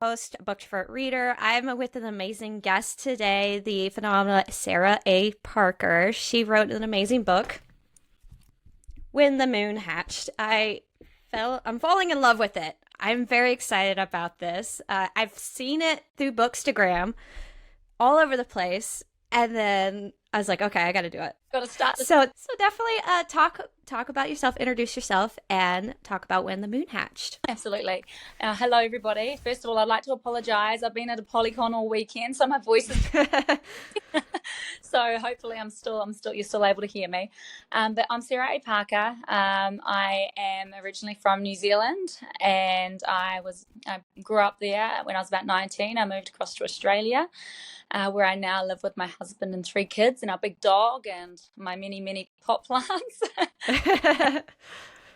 Host, Booked for Reader. I'm with an amazing guest today, the phenomenal Sarah A. Parker. She wrote an amazing book, When the Moon Hatched. I'm falling in love with it. I'm very excited about this. I've seen it through Bookstagram all over the place, and then I was like, okay, I got to do it. Got to start this. So definitely talk about yourself, introduce yourself, and talk about when the moon hatched. Absolutely. Hello, everybody. First of all, I'd like to apologise. I've been at a Polycon all weekend, so my voice is. So hopefully, you're still able to hear me. But I'm Sarah A. Parker. I am originally from New Zealand, and I grew up there when I was about 19. I moved across to Australia, where I now live with my husband and 3 kids and our big dog and my many, many pot plants.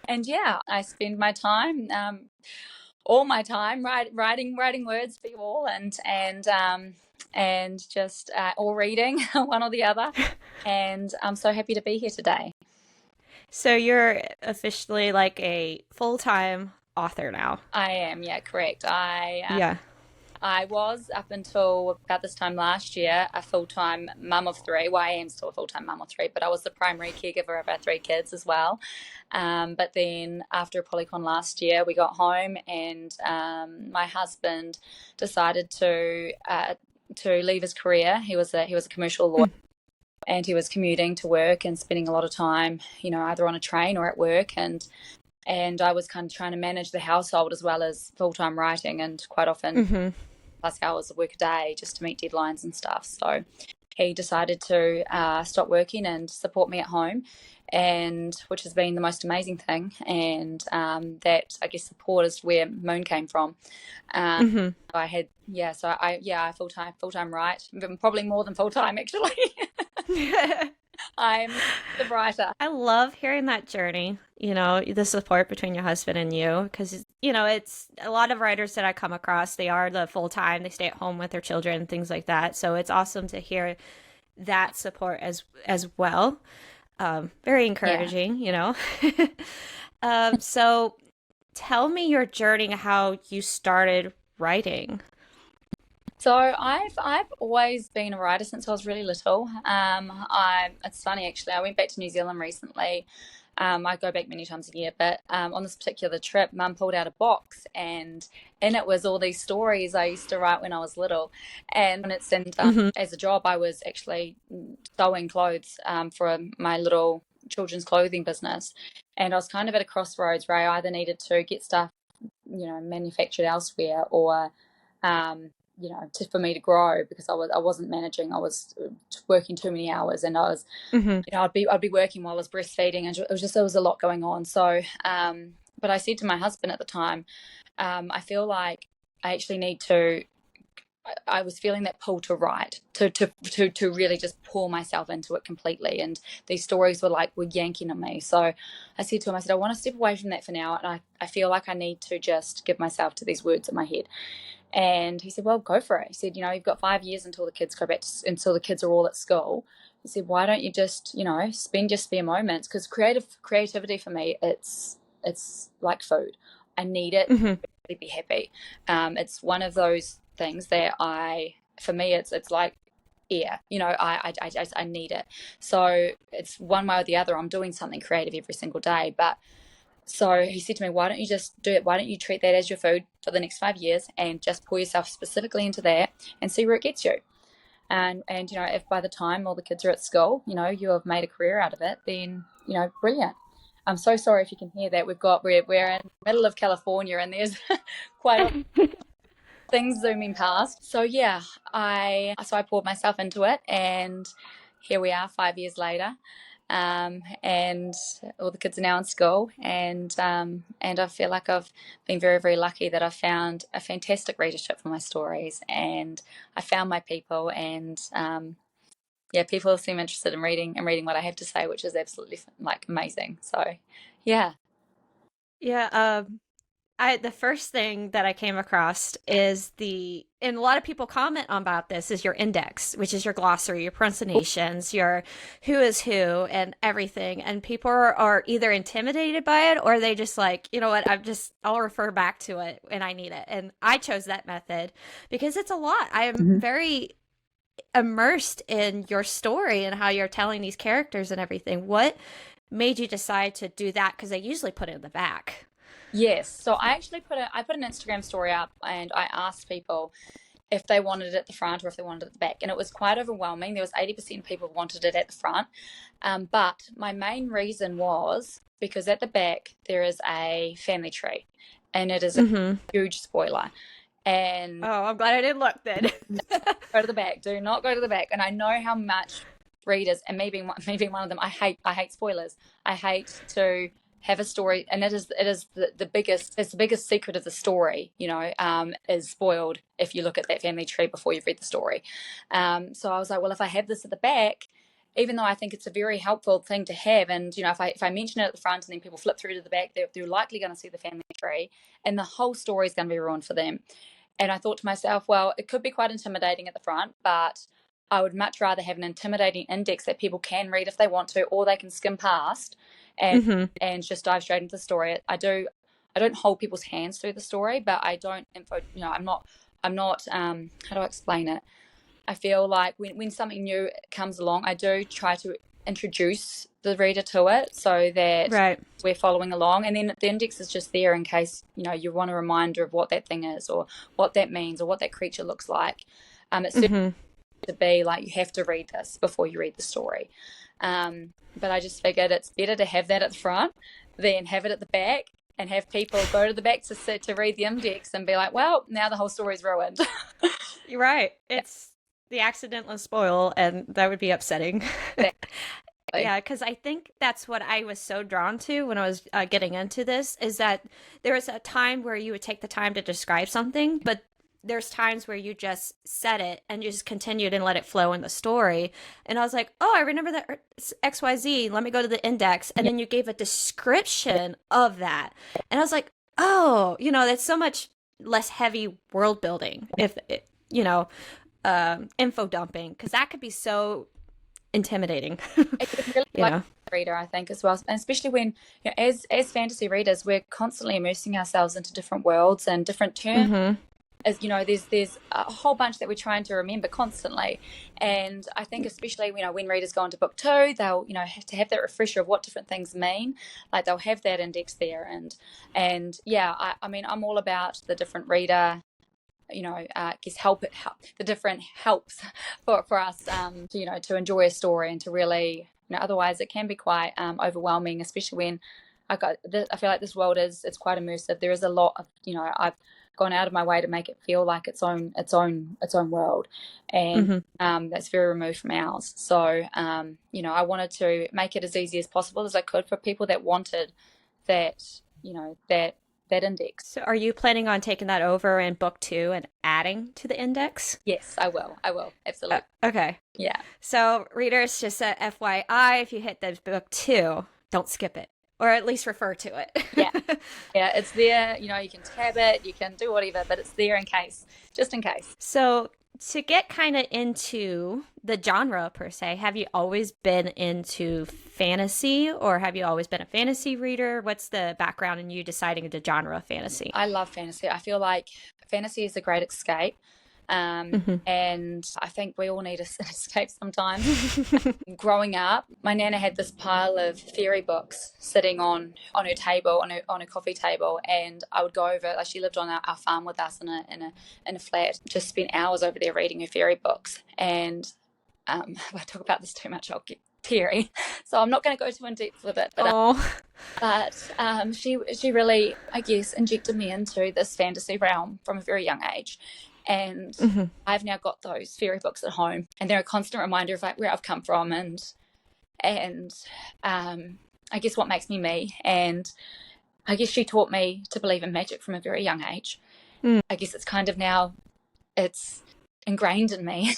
And yeah, I spend my time, all my time, writing words for you all, and just or reading one or the other. And I'm so happy to be here today. So you're officially like a full-time author now. I am, yeah, correct. Yeah. I was, up until about this time last year, a full-time mum of 3. Well, I am still a full-time mum of 3, but I was the primary caregiver of our 3 kids as well. But then after Polycon last year, we got home, and my husband decided to leave his career. He was a commercial lawyer, and he was commuting to work and spending a lot of time, either on a train or at work, and I was kind of trying to manage the household as well as full-time writing, and quite often Mm-hmm. plus hours of work a day just to meet deadlines and stuff. So he decided to stop working and support me at home, and which has been the most amazing thing. And that, I guess, support is where Moon came from. Mm-hmm. I had I full time write, probably more than full time actually. I'm the writer. I love hearing that journey, the support between your husband and you, because, it's a lot of writers that I come across, they are the full time, they stay at home with their children, things like that. So it's awesome to hear that support as well. Very Yeah. encouraging. So tell me your journey, how you started writing. So I've always been a writer since I was really little. It's funny actually. I went back to New Zealand recently. I go back many times a year, but on this particular trip, Mum pulled out a box, and in it was all these stories I used to write when I was little. Mm-hmm. As a job, I was actually sewing clothes for my little children's clothing business, and I was kind of at a crossroads where I either needed to get stuff, manufactured elsewhere, or for me to grow, because I wasn't managing. I was working too many hours, and I was, Mm-hmm. I'd be working while I was breastfeeding, and there was a lot going on. So, but I said to my husband at the time, I feel like I actually need to. I was feeling that pull to write, to really just pour myself into it completely, and these stories were yanking on me. So I said to him, I said, I want to step away from that for now, and I feel like I need to just give myself to these words in my head. And he said, well, go for it. He said, you've got 5 years until the kids until the kids are all at school. He said, why don't you just, spend your spare moments? Because creativity for me, it's like food. I need it Mm-hmm. to really be happy. It's one of those things that for me, it's like air. I need it. So it's one way or the other. I'm doing something creative every single day, but so he said to me, why don't you just do it? Why don't you treat that as your food for the next 5 years, and just pour yourself specifically into that and see where it gets you? And if by the time all the kids are at school, you have made a career out of it, then, brilliant. I'm so sorry if you can hear that. We're in the middle of California, and there's quite a lot of things zooming past. So yeah, I poured myself into it, and here we are 5 years later, and all the kids are now in school, and I feel like I've been very, very lucky that I found a fantastic readership for my stories, and I found my people, and yeah, people seem interested in reading what I have to say, which is absolutely like amazing. So yeah. Yeah. the first thing that I came across is and a lot of people comment on about this is your index, which is your glossary, your pronunciations, your who is who, and everything. And people are either intimidated by it or they just like, you know what, I'll refer back to it when I need it. And I chose that method because it's a lot. I am Mhm. very immersed in your story and how you're telling these characters and everything. What made you decide to do that? Because I usually put it in the back. Yes. So I put an Instagram story up and I asked people if they wanted it at the front or if they wanted it at the back. And it was quite overwhelming. There was 80% of people who wanted it at the front. But my main reason was because at the back there is a family tree and it is a Mm-hmm. huge spoiler. And Oh, I'm glad I didn't look then. go to the back. Do not go to the back. And I know how much readers, and me being one of them, I hate spoilers. I hate to have a story, and it is the biggest, it's the biggest secret of the story. Is spoiled if you look at that family tree before you've read the story. So I was like, well, if I have this at the back. Even though I think it's a very helpful thing to have, and if I mention it at the front and then people flip through to the back, they're likely going to see the family tree, and the whole story is going to be ruined for them. And I thought to myself, well, it could be quite intimidating at the front, but I would much rather have an intimidating index that people can read if they want to, or they can skim past and Mm-hmm. and just dive straight into the story. I don't hold people's hands through the story, but I don't I'm not how do I explain it? I feel like when something new comes along, I do try to introduce the reader to it so that Right. we're following along. And then the index is just there in case, you want a reminder of what that thing is or what that means or what that creature looks like. It's certainly Mm-hmm. to be like, you have to read this before you read the story. But I just figured it's better to have that at the front than have it at the back and have people go to the back to read the index and be like, well, now the whole story's ruined. You're right. It's the accidental spoil, and that would be upsetting. Exactly. Yeah, because I think that's what I was so drawn to when I was getting into this is that there was a time where you would take the time to describe something, but there's times where you just said it and you just continued and let it flow in the story. And I was like, oh, I remember that XYZ. Let me go to the index. And Yeah. then you gave a description of that. And I was like, oh, that's so much less heavy world building if, you know, info dumping, because that could be so intimidating. It can really you like know the reader, I think, as well, and especially when as fantasy readers, we're constantly immersing ourselves into different worlds and different terms. hmm As there's a whole bunch that we're trying to remember constantly, and I think especially when readers go into book two, they'll have to have that refresher of what different things mean. Like they'll have that index there, and yeah, I mean I'm all about the different reader. I guess help the different helps for us to enjoy a story and to really otherwise it can be quite overwhelming, especially when I feel like this world it's quite immersive. There is a lot of I've gone out of my way to make it feel like its own world, and hmm that's very removed from ours. So I wanted to make it as easy as possible as I could for people that wanted that that index. So, are you planning on taking that over in book two and adding to the index? Yes, I will absolutely. Okay. Yeah. So, readers, just a FYI, if you hit the book two, don't skip it, or at least refer to Yeah. it. Yeah, it's there. You can tab it, you can do whatever, but it's there just in case. So, to get kind of into the genre per se, have you always been into fantasy or have you always been a fantasy reader? What's the background in you deciding the genre of fantasy? I love fantasy. I feel like fantasy is a great escape. hmm And I think we all need an escape sometimes. Growing up, my nana had this pile of fairy books sitting on her table, on her coffee table, and I would go over. Like she lived on our farm with us in a flat. Just spent hours over there reading her fairy books. And if I talk about this too much, I'll get teary. So I'm not going to go too in depth with it. Oh, She really, I guess, injected me into this fantasy realm from a very young age. And hmm I've now got those fairy books at home, and they're a constant reminder of like where I've come from and I guess what makes me me. And I guess she taught me to believe in magic from a very young age. Mm, I guess it's kind of now it's ingrained in me.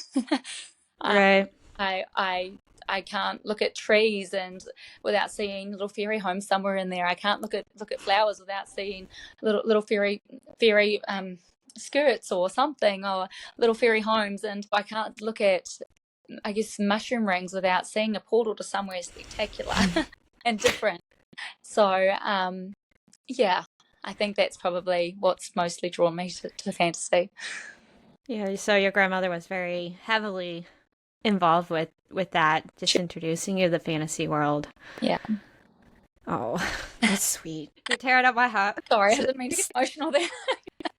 I right. I I I can't look at trees and without seeing little fairy homes somewhere in there. I can't look at flowers without seeing little fairy skirts or something, or little fairy homes. And I can't look at, I guess, mushroom rings without seeing a portal to somewhere spectacular and different. So yeah, I think that's probably what's mostly drawn me to fantasy. Yeah, so your grandmother was very heavily involved with that, just introducing you to the fantasy world. Yeah. Oh, that's sweet. You're tearing up my heart. Sorry, I didn't mean to get emotional there.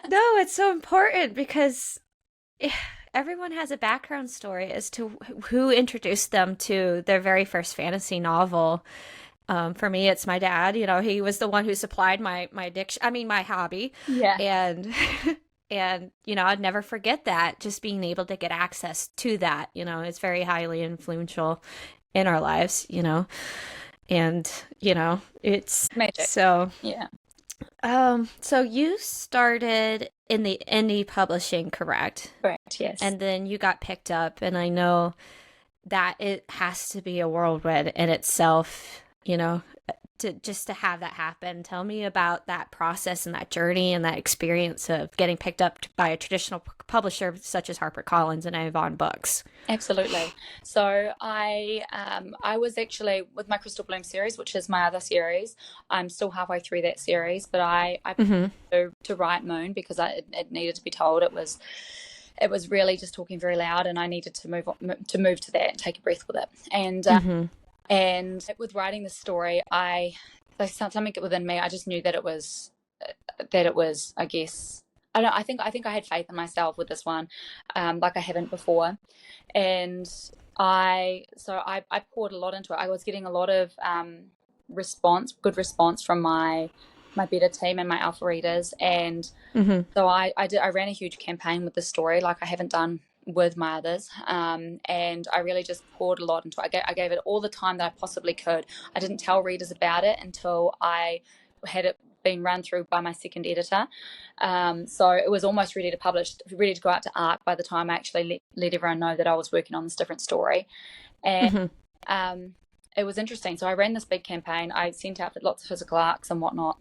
No, it's so important because everyone has a background story as to who introduced them to their very first fantasy novel. For me, it's my dad. You know, he was the one who supplied my addiction. I mean, my hobby. Yeah. And and you know, I'd never forget that. Just being able to get access to that. You know, it's very highly influential in our lives. You know, and you know, it's Magic. so. Yeah. So you started in the indie publishing, correct? Correct. Yes. And then you got picked up, and I know that it has to be a whirlwind in itself, you know, to have that happen. Tell me about that process and that journey and that experience of getting picked up by a traditional publisher such as HarperCollins and Avon Books. Absolutely. So I was actually with my Crystal Bloom series, which is my other series. I'm still halfway through that series, but I to write Moon because it needed to be told. It was really just talking very loud, and I needed to move to that and take a breath with it. And with writing the story, something within me, I just knew that it was, I guess, I think I had faith in myself with this one, like I haven't before. And I poured a lot into it. I was getting a lot of good response from my beta team and my alpha readers. And so I ran a huge campaign with the story, like I haven't done with my others, and I really just poured a lot into it. I gave it all the time that I possibly could. I didn't tell readers about it until I had it being run through by my second editor, so it was almost ready to publish, ready to go out to ARC by the time I actually let everyone know that I was working on this different story. And it was interesting. So I ran this big campaign. I sent out lots of physical ARCs and whatnot.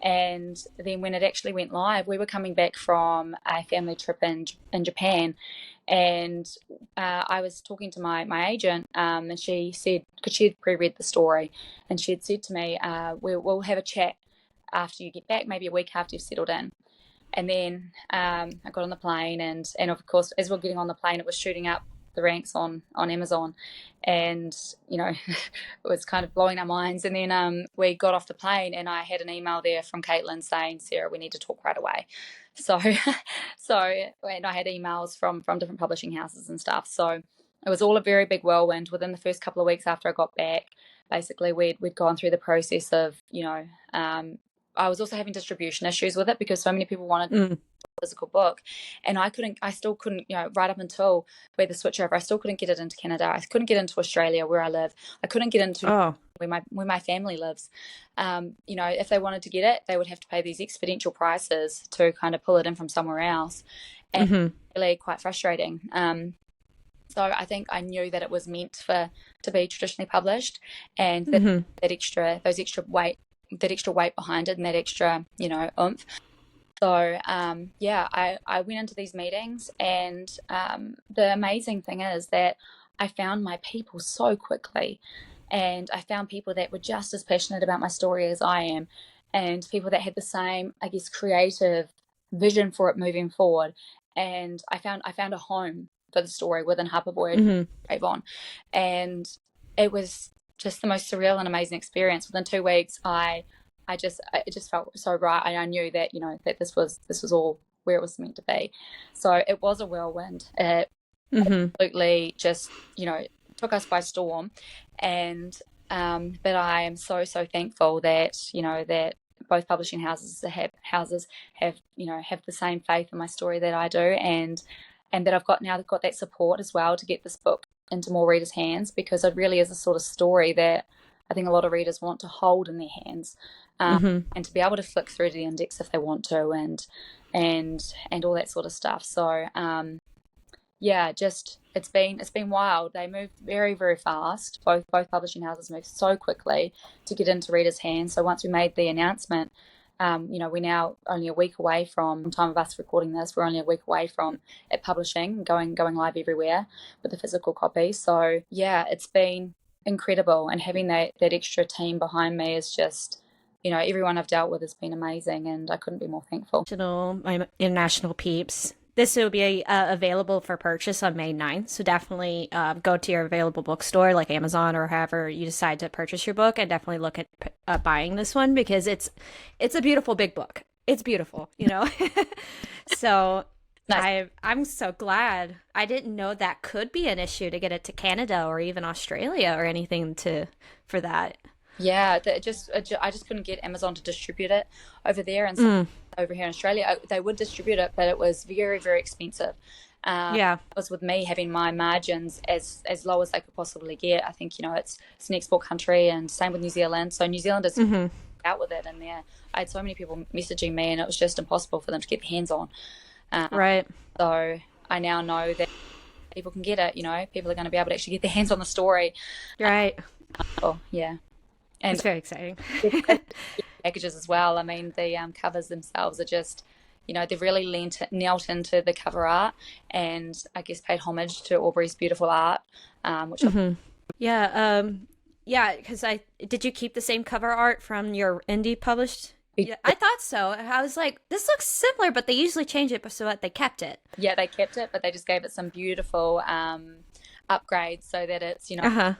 And then when it actually went live, we were coming back from a family trip in Japan, and I was talking to my agent, and she said, because she had pre-read the story, and she had said to me, we'll have a chat after you get back, maybe a week after you've settled in. And then I got on the plane, and of course, as we were getting on the plane, it was shooting up the ranks on Amazon, and you know, it was kind of blowing our minds. And then we got off the plane, and I had an email there from Caitlin saying, Sarah, we need to talk right away. So and I had emails from different publishing houses and stuff. So it was all a very big whirlwind. Within the first couple of weeks after I got back, basically we'd gone through the process of, you know, I was also having distribution issues with it because so many people wanted a physical book, and I still couldn't, you know, right up until we had the switch over, I still couldn't get it into Canada. I couldn't get into Australia where I live. I couldn't get into where my family lives. You know, if they wanted to get it, they would have to pay these exponential prices to kind of pull it in from somewhere else, and really quite frustrating. So I think I knew that it was meant to be traditionally published, and that extra weight behind it, and that extra, you know, oomph. So yeah, I went into these meetings, and the amazing thing is that I found my people so quickly, and I found people that were just as passionate about my story as I am, and people that had the same, I guess, creative vision for it moving forward. And I found a home for the story within Harper Boyd Avon, and it was just the most surreal and amazing experience. Within 2 weeks, it just felt so right. I knew that, you know, that this was all where it was meant to be. So it was a whirlwind. It absolutely just, you know, took us by storm. And but I am so thankful that, you know, that both publishing houses have you know, have the same faith in my story that I do, and that I've got that support as well to get this book into more readers' hands, because it really is a sort of story that I think a lot of readers want to hold in their hands, and to be able to flick through to the index if they want to, and all that sort of stuff. So yeah, just it's been wild. They moved very, very fast. Both publishing houses moved so quickly to get into readers' hands. So once we made the announcement, we're now only a week away from time of us recording this. We're only a week away from it publishing, going live everywhere with the physical copy. So yeah, it's been incredible, and having that extra team behind me is just, everyone I've dealt with has been amazing, and I couldn't be more thankful. My international peeps. This will be available for purchase on May 9th. So definitely go to your available bookstore like Amazon or however you decide to purchase your book, and definitely look at buying this one because it's a beautiful big book. It's beautiful, So Nice. I'm so glad. I didn't know that could be an issue to get it to Canada or even Australia or anything for that. Yeah, I just couldn't get Amazon to distribute it over there, and so Mm, over here in Australia, they would distribute it, but it was very, very expensive. yeah. It was with me having my margins as low as they could possibly get. I think, it's an export country, and same with New Zealand. So New Zealanders Hmm. out with it, and I had so many people messaging me, and it was just impossible for them to get their hands on. Uh, Right. so I now know that people can get it. People are going to be able to actually get their hands on the story. Right. Oh, yeah. It's And very exciting. packages as well. I mean, the covers themselves are just, they've really knelt into the cover art, and I guess paid homage to Aubrey's beautiful art, which Hmm. Yeah. Yeah. Because I did you keep the same cover art from your indie published? Yeah, I thought so. I was like, this looks similar, but they usually change it so that they kept it. yeah, they kept it, but they just gave it some beautiful upgrades so that it's, Uh huh.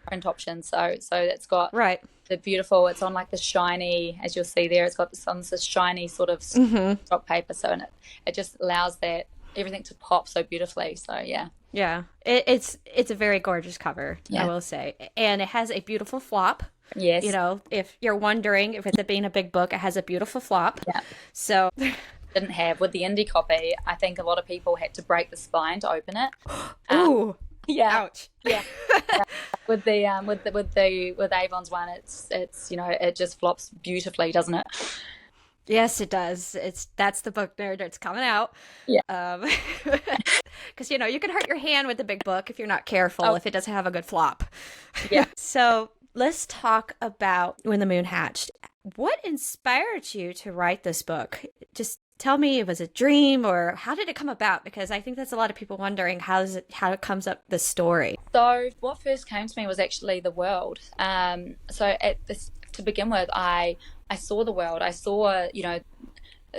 print options. So it's got Right. the beautiful. It's on like the shiny, as you'll see there. It's got this shiny sort of Hmm. stock paper, so and it just allows that everything to pop so beautifully. So yeah, Yeah. It's a very gorgeous cover, I yeah, will say, and it has a beautiful flop. yes, If you're wondering if it being a big book, it has a beautiful flop. yeah. So, Didn't have with the indie copy. I think a lot of people had to break the spine to open it. Um, ooh, yeah, ouch. yeah. With the with Avon's one, it just flops beautifully, doesn't it? Yes, it does. That's the book nerd that's coming out. Yeah. Because you can hurt your hand with the big book if you're not careful, Oh, if it doesn't have a good flop. yeah. So let's talk about When the Moon Hatched. What inspired you to write this book? Just tell me, it was a dream or how did it come about? Because I think that's a lot of people wondering how it comes up the story. So what first came to me was actually the world. So at this to begin with, I saw the world. I saw,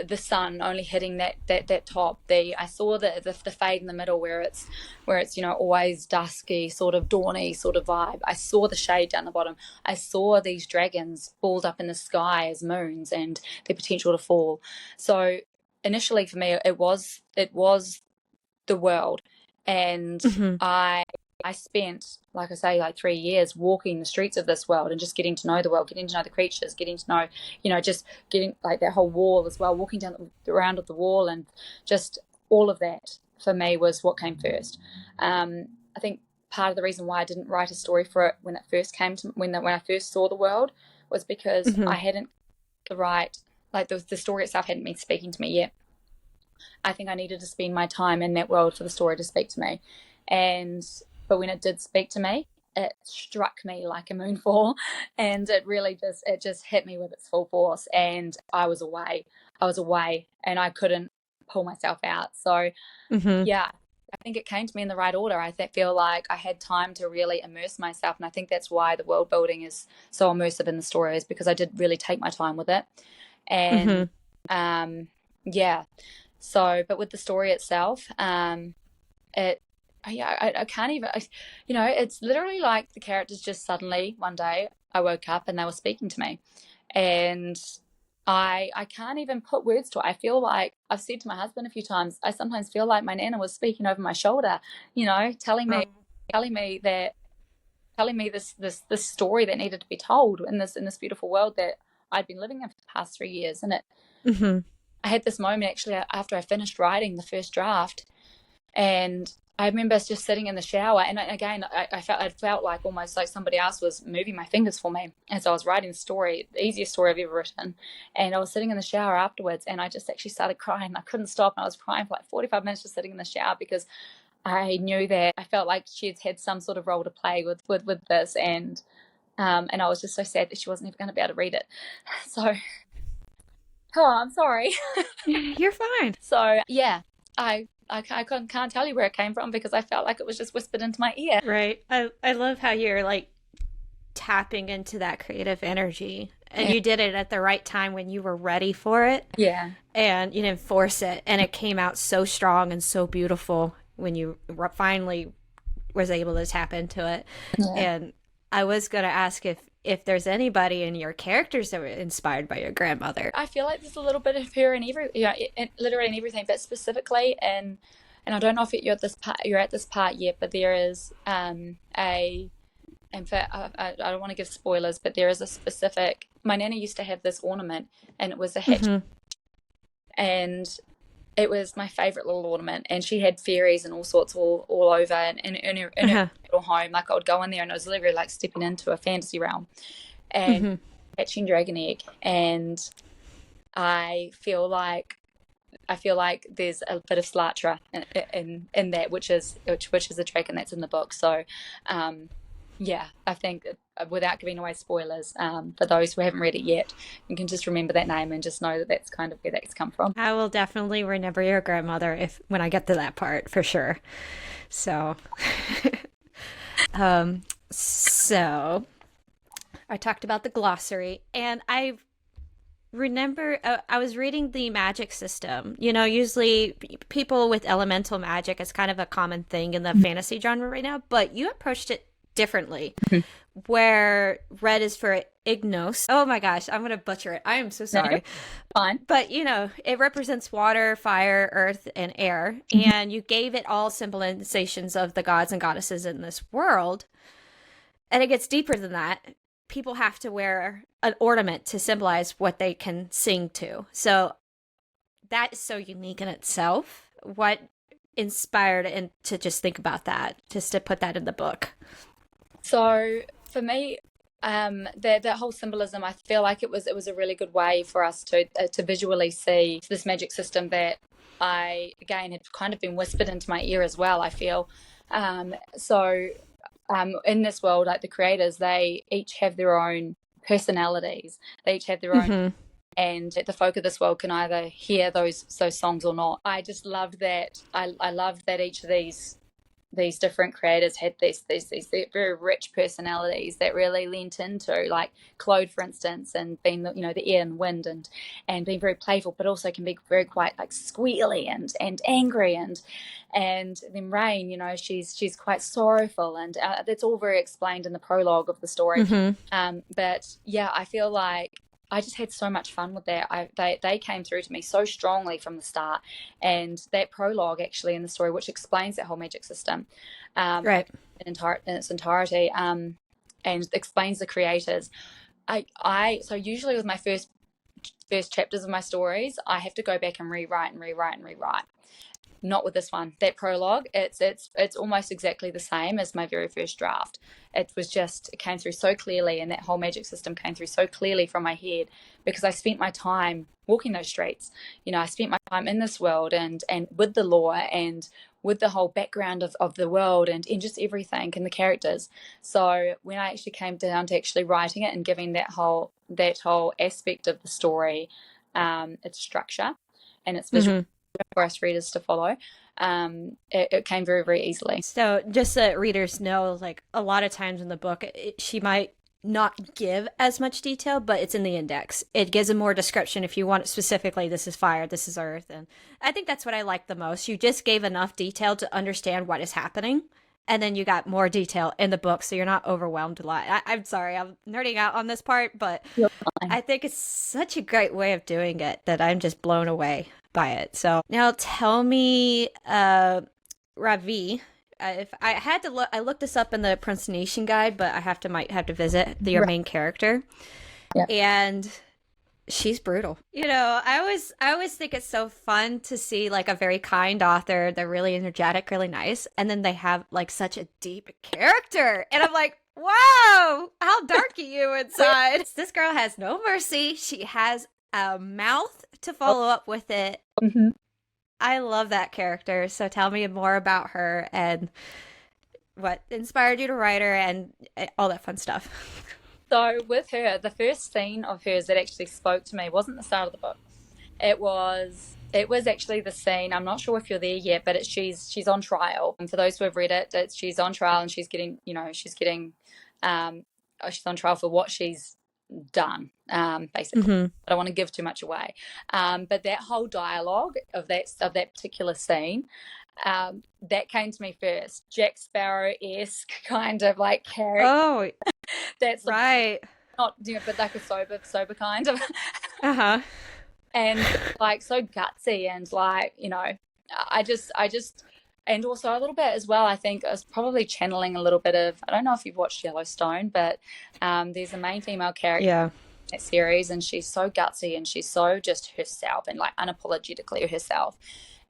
the sun only hitting that top. I saw the fade in the middle where it's always dusky, sort of dawny sort of vibe. I saw the shade down the bottom. I saw these dragons balled up in the sky as moons and their potential to fall. So initially for me it was the world, and Hmm. I spent, like I say, like 3 years walking the streets of this world and just getting to know the world, getting to know the creatures, getting to know, just getting like that whole wall as well, walking down around the wall, and just all of that for me was what came first. I think part of the reason why I didn't write a story for it when it first came to when I first saw the world was because Hmm. I hadn't the right, like the story itself hadn't been speaking to me yet. I think I needed to spend my time in that world for the story to speak to me. And but when it did speak to me, it struck me like a moonfall, and it just hit me with its full force, and I was away. I was away, and I couldn't pull myself out. So Hmm. yeah, I think it came to me in the right order. Feel like I had time to really immerse myself, and I think that's why the world building is so immersive in the story, is because I did really take my time with it. Hmm. And yeah, so, but with the story itself, it, yeah, I can't even, it's literally like the characters just suddenly one day I woke up and they were speaking to me, and I can't even put words to it. I feel like I've said to my husband a few times, I sometimes feel like my nana was speaking over my shoulder, telling me that, telling me this story that needed to be told in this beautiful world that I'd been living in for the past 3 years, and it Hmm. I had this moment actually after I finished writing the first draft, and I remember just sitting in the shower, and again, I felt like almost like somebody else was moving my fingers for me as I was writing the story, the easiest story I've ever written. And I was sitting in the shower afterwards, and I just actually started crying. I couldn't stop, and I was crying for like 45 minutes just sitting in the shower because I knew that I felt like she had some sort of role to play with this, and I was just so sad that she wasn't even going to be able to read it. So, oh, I'm sorry. You're fine. So yeah, I can't tell you where it came from because I felt like it was just whispered into my ear. Right. I love how you're like tapping into that creative energy. And Yeah. you did it at the right time when you were ready for it. Yeah. And you didn't force it. And it came out so strong and so beautiful when you finally was able to tap into it. Yeah. And I was going to ask if there's anybody in your characters that were inspired by your grandmother. I feel like there's a little bit of her in every, literally in everything, but specifically in, and I don't know if you're at this part yet, but there is in fact, I don't want to give spoilers, but there is a specific. My nana used to have this ornament, and it was a hatch, and it was my favorite little ornament. And she had fairies and all sorts all over, and in her little home. Like I would go in there, and it was literally like stepping into a fantasy realm, and hatching dragon egg. And I feel like there's a bit of Slatra in that, which is a dragon that's in the book. So, yeah, I think without giving away spoilers, for those who haven't read it yet, you can just remember that name and just know that that's kind of where that's come from. I will definitely remember your grandmother when I get to that part for sure. So, so I talked about the glossary, and I remember I was reading the magic system. You know, usually people with elemental magic is kind of a common thing in the fantasy genre right now, but you approached it differently, where red is for Ignos. Oh my gosh, I'm gonna butcher it. I am so sorry. Fine. But you know, it represents water, fire, earth, and air, and you gave it all symbolizations of the gods and goddesses in this world. And it gets deeper than that. People have to wear an ornament to symbolize what they can sing to. So that is so unique in itself. What inspired and to just think about that, just to put that in the book? So for me, that whole symbolism, I feel like it was a really good way for us to visually see this magic system that I again had kind of been whispered into my ear as well. I feel so. In this world, like the creators, they each have their own personalities. They each have their own, and the folk of this world can either hear those songs or not. I just loved that. I loved that each of these different creators had these very rich personalities that really lent into, like Claude, for instance, and being the air and wind, and being very playful, but also can be very quite like squealy and angry, and then Rain, she's quite sorrowful, and that's all very explained in the prologue of the story. But yeah, I feel like I just had so much fun with that. They came through to me so strongly from the start, and that prologue actually in the story, which explains that whole magic system, Right, in its entirety, and explains the creators. So usually with my first chapters of my stories, I have to go back and rewrite. Not with this one. That prologue, it's almost exactly the same as my very first draft. It came through so clearly, and that whole magic system came through so clearly from my head because I spent my time walking those streets. I spent my time in this world and with the lore and with the whole background of the world and just everything and the characters. So when I actually came down to actually writing it and giving that whole aspect of the story, its structure and its visual for us readers to follow, it came very, very easily. So just so readers know, like a lot of times in the book, she might not give as much detail, but it's in the index. It gives a more description if you want it specifically. This is fire, this is earth. And I think that's what I like the most. You just gave enough detail to understand what is happening. And then you got more detail in the book, so you're not overwhelmed a lot. I'm sorry, I'm nerding out on this part, but I think it's such a great way of doing it that I'm just blown away by it. So now tell me, Ravi, if I had to look, I looked this up in the pronunciation guide, but might have to visit your main character, and she's brutal. I always think it's so fun to see like a very kind author. They're really energetic, really nice, and then they have like such a deep character, and I'm like, wow, how dark are you inside? This girl has no mercy. She has a mouth to follow up with it. I love that character. So tell me more about her and what inspired you to write her and all that fun stuff. So with her, the first scene of hers that actually spoke to me wasn't the start of the book. It was actually the scene. I'm not sure if you're there yet, but she's on trial. And for those who have read it, she's on trial and she's getting, um, she's on trial for what she's done, basically. Mm-hmm. I don't want to give too much away. But that whole dialogue of that particular scene, that came to me first. Jack Sparrow-esque kind of like character. Oh, That's right. not, but like a sober kind of. Uh-huh. And like so gutsy and like, I just and also a little bit as well, I think I was probably channeling a little bit of, I don't know if you've watched Yellowstone, but there's a main female character Yeah. in that series, and she's so gutsy and she's so just herself and like unapologetically herself.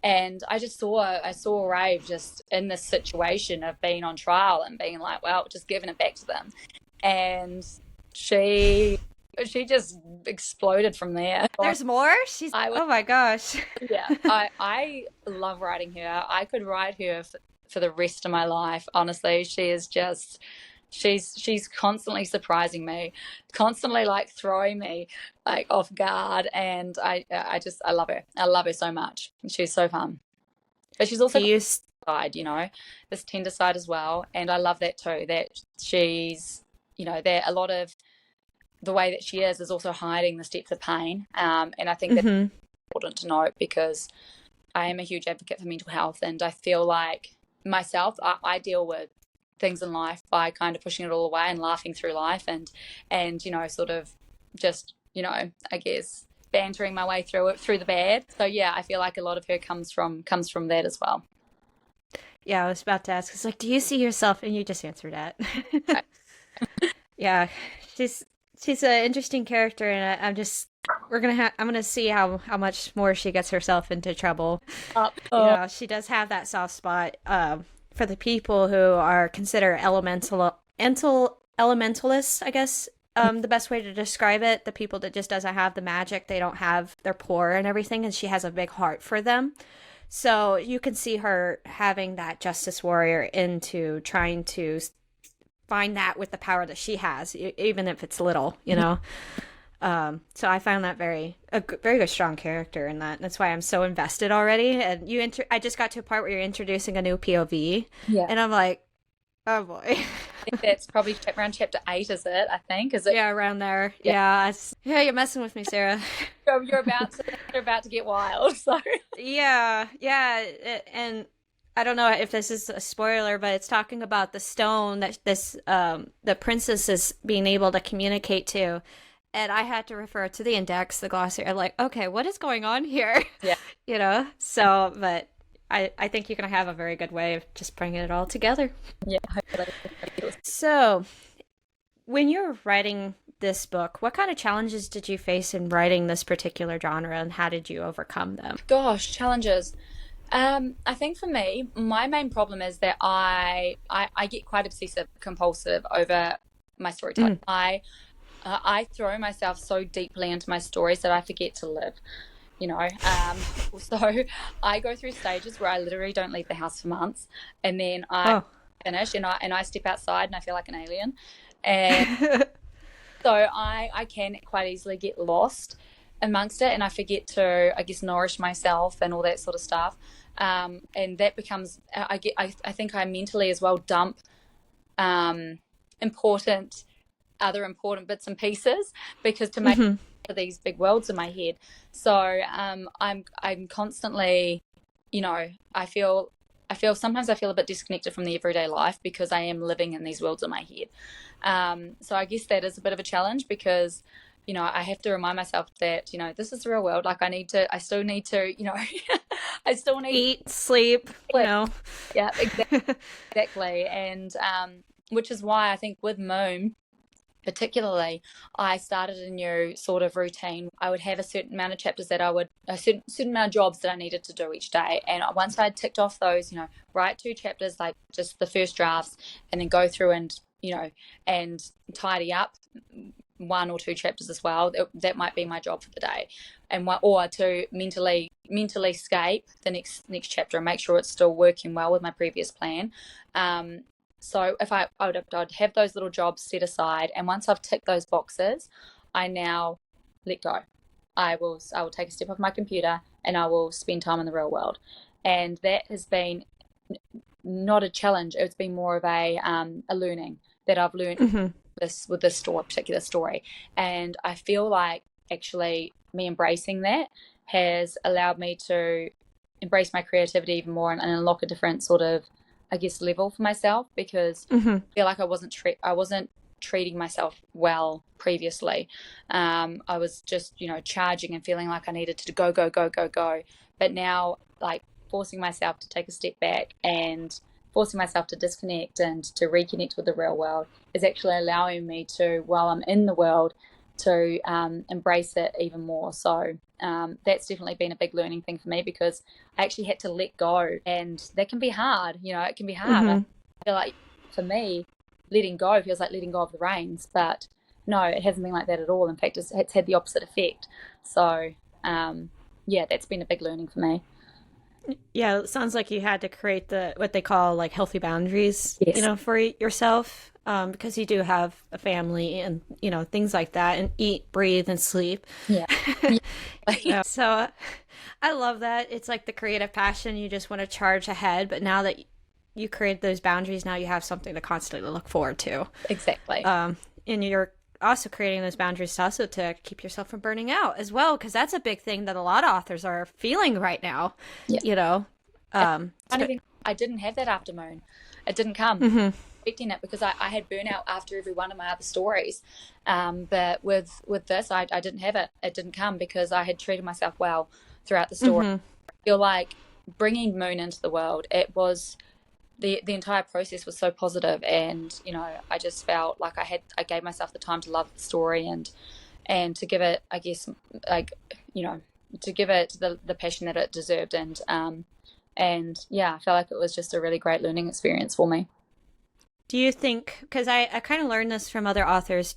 And I saw Rave just in this situation of being on trial and being like, well, just giving it back to them. And she just exploded from there. There's more? Oh my gosh. Yeah, I love writing her. I could write her for the rest of my life. Honestly, she is just she's constantly surprising me, constantly like throwing me like off guard, and I love her. I love her so much. She's so fun, but she's also Do you s- side, this tender side as well, and I love that too. That she's that a lot of the way that she is also hiding the steps of pain, and I think that's Mhm. important to note because I am a huge advocate for mental health, and I feel like myself, I deal with things in life by kind of pushing it all away and laughing through life, and sort of just I guess bantering my way through it through the bad. So yeah, I feel like a lot of her comes from that as well. Yeah, I was about to ask. It's like, do you see yourself? And you just answered that. Yeah, she's she's an interesting character, and I'm gonna see how much more she gets herself into trouble. Oh, She does have that soft spot for the people who are considered elementalists, I guess. The best way to describe it, the people that just doesn't have the magic, they're poor and everything, and she has a big heart for them. So you can see her having that justice warrior into trying to find that with the power that she has, even if it's little, you know. So I found that very good, strong character in that. That's why I'm so invested already. And I just got to a part where you're introducing a new POV, yeah. and I'm like, oh boy. I think that's probably around chapter 8, is it? I think. Is it? Yeah, around there. Yeah. Yeah, yeah, you're messing with me, Sarah. You're about to get wild. So Yeah, yeah, and I don't know if this is a spoiler, but it's talking about the stone that the princess is being able to communicate to, and I had to refer to the index, the glossary. I'm like, okay, what is going on here? yeah, So, but I think you're gonna have a very good way of just bringing it all together. yeah. Hopefully. So, when you're writing this book, what kind of challenges did you face in writing this particular genre, and how did you overcome them? Gosh, challenges. I think for me, my main problem is that I get quite obsessive compulsive over my storytelling. I throw myself so deeply into my stories that I forget to live. So I go through stages where I literally don't leave the house for months, and then I Oh. finish and I step outside and I feel like an alien, and so I can quite easily get lost amongst it, and I forget to, I guess, nourish myself and all that sort of stuff. And that becomes, I think I mentally as well dump um, important, other important bits and pieces because to make Mhm. these big worlds in my head. So I'm constantly, I feel sometimes I feel a bit disconnected from the everyday life because I am living in these worlds in my head. So I guess that is a bit of a challenge because I have to remind myself that this is the real world. Like I still need to, I still need Eat, sleep, sleep. Yeah, exactly. And which is why I think with Moon particularly, I started a new sort of routine. I would have a certain amount of chapters a certain amount of jobs that I needed to do each day. And once I ticked off those, write 2 chapters, like just the first drafts, and then go through and tidy up 1 or 2 chapters as well. That might be my job for the day, or to mentally mentally escape the next chapter and make sure it's still working well with my previous plan. So if I'd have those little jobs set aside, and once I've ticked those boxes, I now let go. I will take a step off my computer and I will spend time in the real world, and that has been not a challenge. It's been more of a learning that I've learned with this particular story, and I feel like actually me embracing that has allowed me to embrace my creativity even more and unlock a different sort of, I guess, level for myself, because I feel like I wasn't treating myself well previously. I was just, charging and feeling like I needed to go, go, go, go, go. But now, like, forcing myself to take a step back and forcing myself to disconnect and to reconnect with the real world is actually allowing me to, while I'm in the world, to embrace it even more. So that's definitely been a big learning thing for me, because I actually had to let go, and that can be hard. It can be hard. I feel like for me, letting go feels like letting go of the reins, but no, it hasn't been like that at all. In fact, it's had the opposite effect. So yeah, that's been a big learning for me. Yeah, it sounds like you had to create what they call like healthy boundaries, Yes. for yourself, because you do have a family and things like that, and eat, breathe, and sleep. Yeah. Yeah. So I love that. It's like the creative passion. You just want to charge ahead, but now that you create those boundaries, now you have something to constantly look forward to. Exactly. And you're also creating those boundaries also to keep yourself from burning out as well, because that's a big thing that a lot of authors are feeling right now. Yeah. I didn't have that after Moon. It didn't come. Expecting it, because I had burnout after every one of my other stories, but with this I didn't have it. It didn't come because I had treated myself well throughout the story. I feel like bringing Moon into the world, it was the entire process was so positive, and I just felt like I gave myself the time to love the story and to give it, I guess, like, to give it the passion that it deserved, and yeah, I felt like it was just a really great learning experience for me. Do you think, because I kind of learned this from other authors,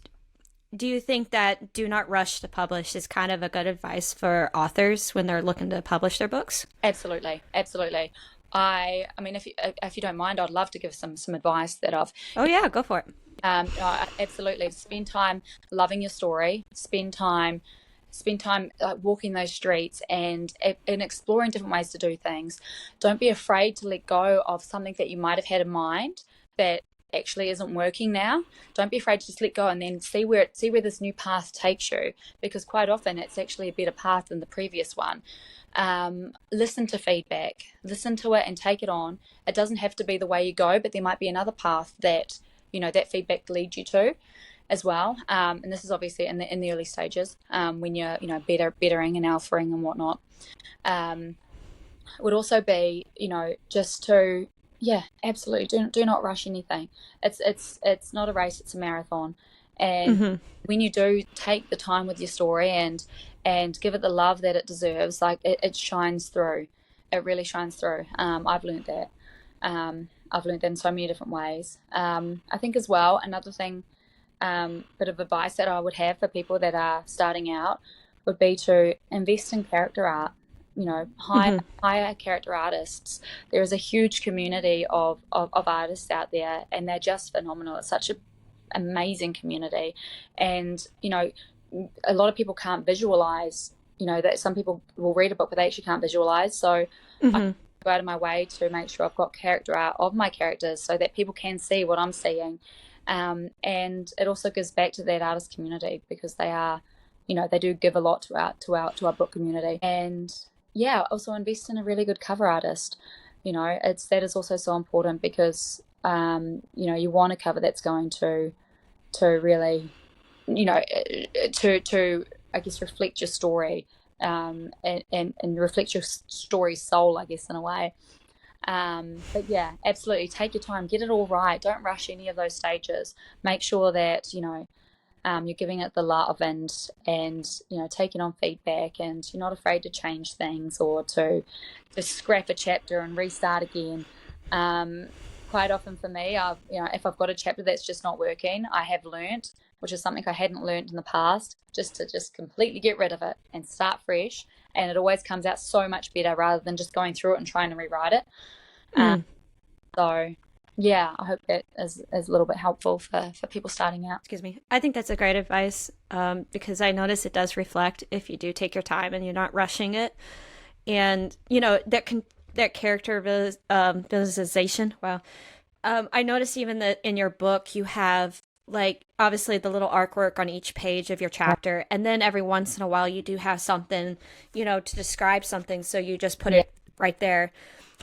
do you think that do not rush to publish is kind of a good advice for authors when they're looking to publish their books? Absolutely, absolutely. I mean, if you don't mind, I'd love to give some advice that I've. Oh yeah, go for it. Absolutely. Spend time loving your story. Spend time walking those streets and exploring different ways to do things. Don't be afraid to let go of something that you might have had in mind that actually isn't working now. Don't be afraid to just let go and then see where this new path takes you, because quite often it's actually a better path than the previous one. Listen to feedback, listen to it and take it on. It doesn't have to be the way you go, but there might be another path that that feedback leads you to as well. And this is obviously in the early stages, when you're bettering and alphaing and whatnot. Would also be just to, yeah, absolutely, do not rush anything. It's not a race, it's a marathon. And when you do take the time with your story and give it the love that it deserves, like it shines through. It really shines through. I've learned that. I've learned that in so many different ways. I think as well, another thing, bit of advice that I would have for people that are starting out would be to invest in character art. Hire character artists. There is a huge community of artists out there, and they're just phenomenal. It's such an amazing community, and a lot of people can't visualize. That some people will read a book, but they actually can't visualize. So I go out of my way to make sure I've got character art of my characters so that people can see what I'm seeing, and it also gives back to that artist community, because they are, they do give a lot to our book community. And yeah, also invest in a really good cover artist. That is also so important, because you want a cover that's going to really, to I guess reflect your story, and reflect your story's soul, I guess, in a way. But yeah, absolutely, take your time, get it all right. Don't rush any of those stages. Make sure that you're giving it the love, and taking on feedback, and you're not afraid to change things or to scrap a chapter and restart again. Quite often for me, if I've got a chapter that's just not working, I have learnt, which is something I hadn't learnt in the past, just to completely get rid of it and start fresh. and it always comes out so much better rather than just going through it and trying to rewrite it. Um, so yeah, I hope that is a little bit helpful for people starting out. Excuse me. I think that's a great advice, because I notice it does reflect if you do take your time and you're not rushing it. And, that character visualization. Wow. I noticed even that in your book, you have like obviously the little artwork on each page of your chapter. And then every once in a while, you do have something, to describe something. So you just put it right there.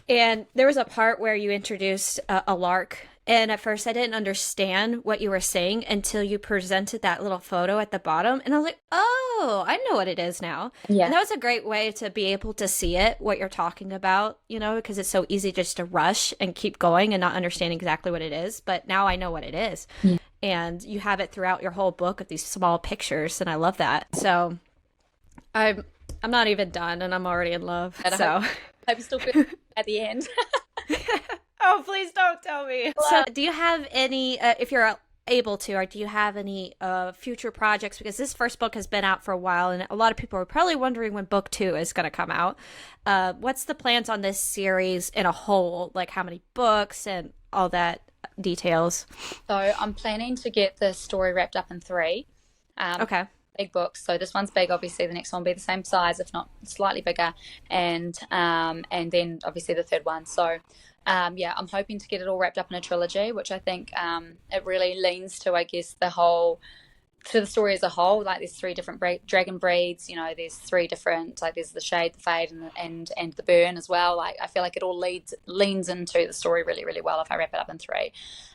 And there was a part where you introduced a lark. And at first, I didn't understand what you were saying until you presented that little photo at the bottom. And I was like, oh, I know what it is now. Yeah. And that was a great way to be able to see it, what you're talking about, because it's so easy just to rush and keep going and not understand exactly what it is. But now I know what it is. Yeah. And you have it throughout your whole book of these small pictures. And I love that. So I'm not even done and I'm already in love. And so. I hope you still feel at the end. Oh, please don't tell me. So, do you have any, if you're able to, or do you have any future projects? Because this first book has been out for a while, and a lot of people are probably wondering when book 2 is going to come out. What's the plans on this series in a whole? Like how many books and all that details? So I'm planning to get the story wrapped up in 3. Okay. Big books. So this one's big. Obviously, the next one will be the same size, if not slightly bigger, and then obviously the third one. So. I'm hoping to get it all wrapped up in a trilogy, which I think it really leans to, I guess, to the story as a whole. Like there's 3 different dragon breeds, there's 3 different, like there's the Shade, the Fade, and the Burn as well. Like I feel like it all leans into the story really, really well if I wrap it up in 3.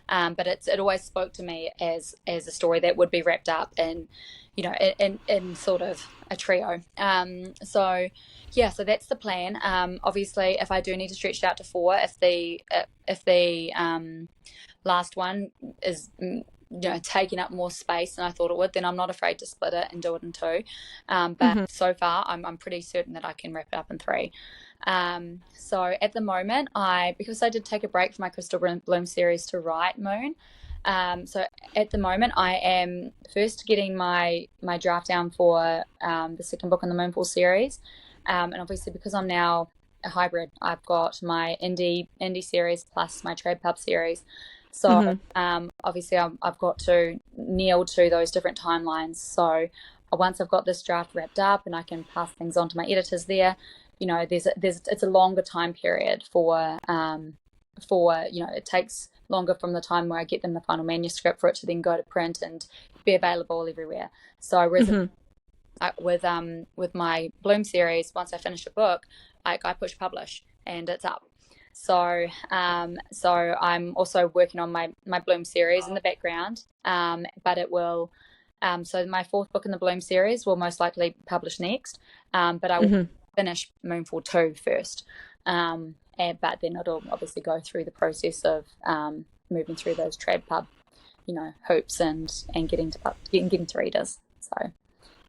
But it always spoke to me as a story that would be wrapped up in sort of a trio. So that's the plan. Obviously, if I do need to stretch it out to 4, if the last one is taking up more space than I thought it would, then I'm not afraid to split it and do it in 2. But so far, I'm pretty certain that I can wrap it up in 3. So at the moment, because I did take a break from my Crystal Bloom series to write Moon. So at the moment, I am first getting my draft down for the second book in the Moonfall series, and obviously because I'm now a hybrid, I've got my indie series plus my trade pub series. So obviously I've got to kneel to those different timelines. So once I've got this draft wrapped up and I can pass things on to my editors there, it's a longer time period for it takes longer from the time where I get them the final manuscript for it to then go to print and be available everywhere. So with my Bloom series, once I finish a book, I push publish and it's up. So I'm also working on my Bloom series in the background, but it will. So my 4th book in the Bloom series will most likely publish next, but I will finish Moonfall 2 first. But then it'll obviously go through the process of moving through those trade pub, hoops and getting to readers. So,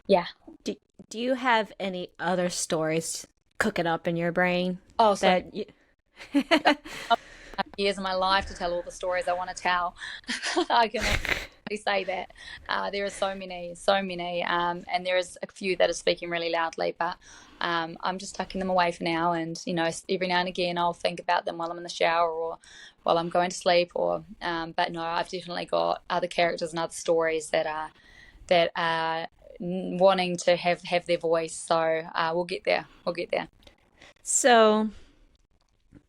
yeah. Do you have any other stories cooking up in your brain? Oh, so years of my life to tell all the stories I want to tell. I can only say that there are so many, and there is a few that are speaking really loudly, but I'm just tucking them away for now. And every now and again I'll think about them while I'm in the shower or while I'm going to sleep. Or but no, I've definitely got other characters and other stories that are wanting to have their voice. So we'll get there. So.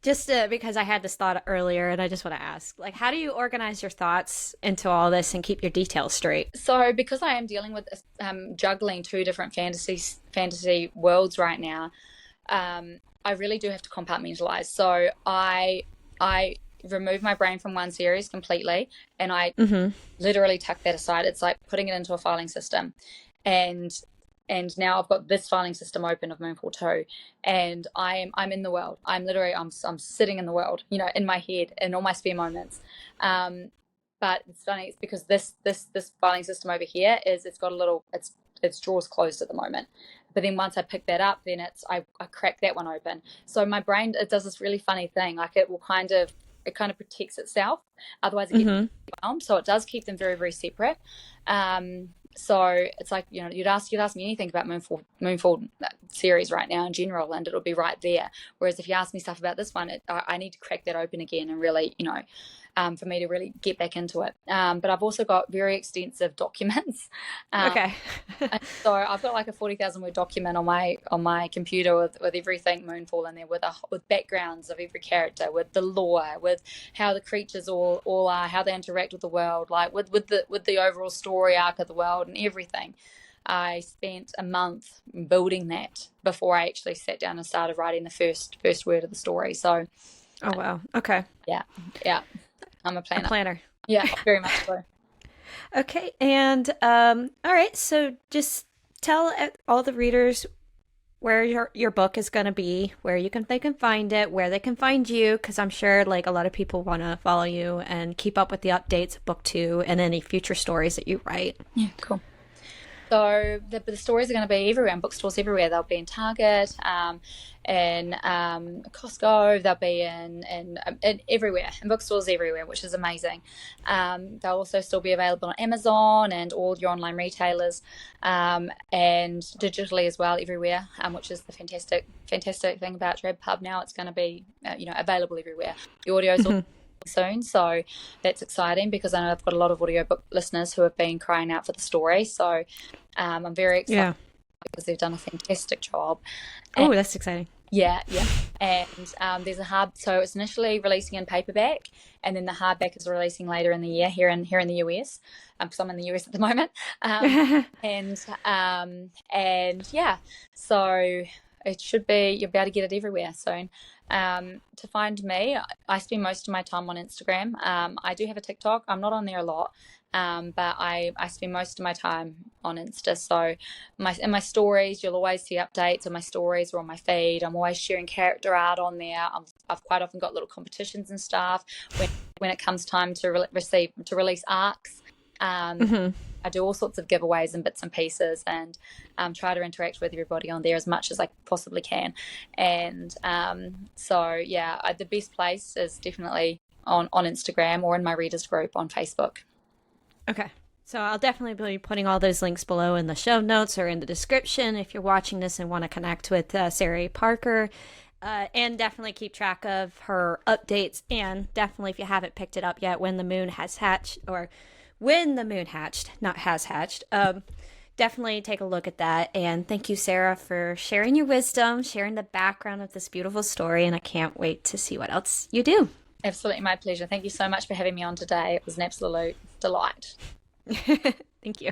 Just because I had this thought earlier and I just want to ask, like, how do you organize your thoughts into all this and keep your details straight? So because I am dealing with juggling 2 different fantasy worlds right now, I really do have to compartmentalize. So I remove my brain from one series completely and I literally tuck that aside. It's like putting it into a filing system. And now I've got this filing system open of Moonfall 2, and I'm in the world. I'm sitting in the world, in my head in all my spare moments. But it's funny. It's because this filing system over here it's got its drawers closed at the moment. But then once I pick that up, then I crack that one open. So my brain, it does this really funny thing. Like it kind of protects itself. Otherwise it gets overwhelmed. So it does keep them very, very separate. So it's like, you know, you'd ask me anything about Moonfall series right now in general, and it'll be right there. Whereas if you ask me stuff about this one, I need to crack that open again and really, you know, for me to really get back into it. But I've also got very extensive documents. Okay. So I've got like a 40,000 word document on my computer with everything Moonfall in there, with backgrounds of every character, with the lore, with how the creatures all are, how they interact with the world, like with the overall story arc of the world and everything. I spent a month building that before I actually sat down and started writing the first word of the story. So, Oh, wow. Okay. yeah, I'm a A planner. planner. Yeah, very much so. Okay. And all right. So just tell all the readers where your book is going to be, where they can find it, where they can find you, because I'm sure like a lot of people want to follow you and keep up with the updates of book 2 and any future stories that you write. Yeah, cool. So the stories are going to be everywhere, in bookstores everywhere. They'll be in Target, in Costco. They'll be in everywhere, in bookstores everywhere, which is amazing. They'll also still be available on Amazon and all your online retailers, and digitally as well everywhere, which is the fantastic thing about DrabPub now. It's going to be available everywhere. The audio's all soon, so that's exciting because I know I've got a lot of audiobook listeners who have been crying out for the story, so I'm very excited because they've done a fantastic job. Oh, that's exciting. Yeah. And there's a hard, so it's initially releasing in paperback, and then the hardback is releasing later in the year here in the US, because I'm in the US at the moment. And yeah, so it should be, you'll be able to get it everywhere soon. To find me, I spend most of my time on Instagram. I do have a TikTok. I'm not on there a lot, but I spend most of my time on Insta. So in my stories, you'll always see updates on my stories or on my feed. I'm always sharing character art on there. I've quite often got little competitions and stuff when it comes time to release arcs. I do all sorts of giveaways and bits and pieces, and try to interact with everybody on there as much as I possibly can. And so yeah, the best place is definitely on Instagram or in my readers group on Facebook. Okay. So I'll definitely be putting all those links below in the show notes or in the description if you're watching this and want to connect with Sarah A. Parker. And definitely keep track of her updates, and definitely if you haven't picked it up yet, When the Moon Hatched, not has hatched, definitely take a look at that. And thank you, Sarah, for sharing your wisdom, sharing the background of this beautiful story, and I can't wait to see what else you do. Absolutely, my pleasure. Thank you so much for having me on today. It was an absolute delight. Thank you.